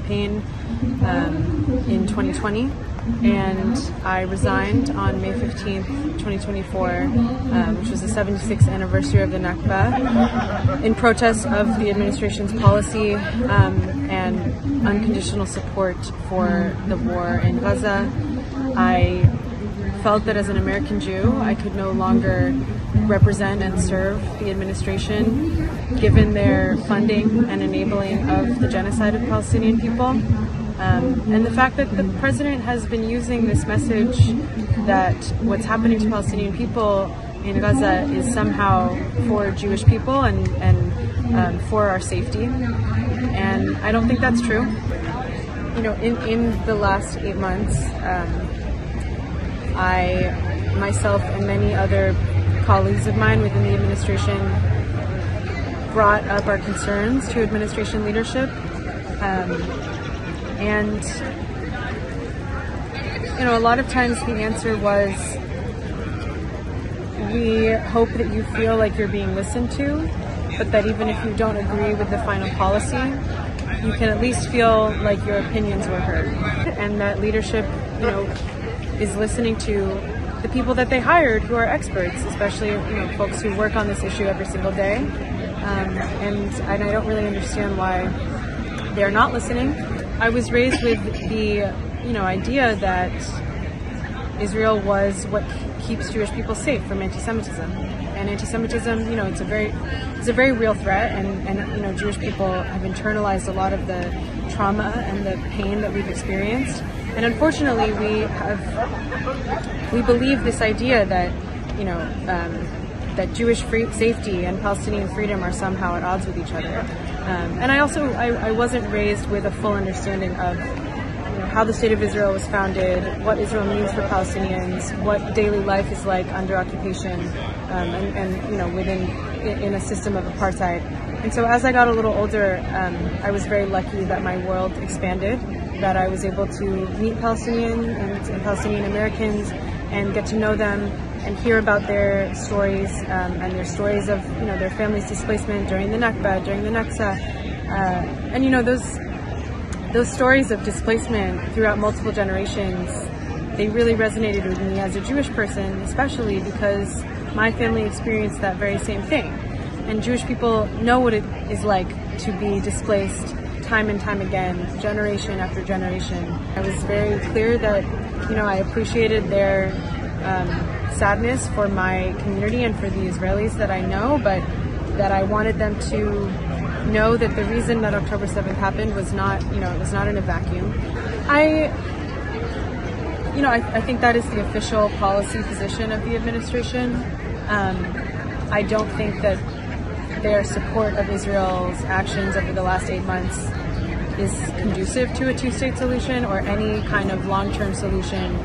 campaign in 2020, and I resigned on May 15th, 2024, which was the 76th anniversary of the Nakba, in protest of the administration's policy and unconditional support for the war in Gaza. I felt that as an American Jew, I could no longer represent and serve the administration given their funding and enabling of the genocide of Palestinian people. And the fact that the president has been using this message that what's happening to Palestinian people in Gaza is somehow for Jewish people and for our safety. And I don't think that's true. You know, in the last 8 months, I, myself, and many other colleagues of mine within the administration brought up our concerns to administration leadership. And, you know, a lot of times the answer was, we hope that you feel like you're being listened to, but that even if you don't agree with the final policy, you can at least feel like your opinions were heard. And that leadership, you know, is listening to the people that they hired who are experts, especially, you know, folks who work on this issue every single day. And I don't really understand why they're not listening. I was raised with the, you know, idea that Israel was what keeps Jewish people safe from anti-Semitism. And anti-Semitism, you know, it's a very real threat, and you know, Jewish people have internalized a lot of the trauma and the pain that we've experienced. And unfortunately, we believe this idea that, you know, that Jewish safety and Palestinian freedom are somehow at odds with each other. And I wasn't raised with a full understanding of, you know, how the State of Israel was founded, what Israel means for Palestinians, what daily life is like under occupation, and you know, in a system of apartheid. And so as I got a little older, I was very lucky that my world expanded, that I was able to meet Palestinian and Palestinian Americans and get to know them and hear about their stories, and their stories of, you know, their family's displacement during the Nakba, during the Naksa. And you know, those stories of displacement throughout multiple generations, they really resonated with me as a Jewish person, especially because my family experienced that very same thing. And Jewish people know what it is like to be displaced time and time again, generation after generation. I was very clear that, you know, I appreciated their sadness for my community and for the Israelis that I know, but that I wanted them to know that the reason that October 7th happened was not, you know, it was not in a vacuum. I think that is the official policy position of the administration. I don't think that their support of Israel's actions over the last 8 months is conducive to a two-state solution or any kind of long-term solution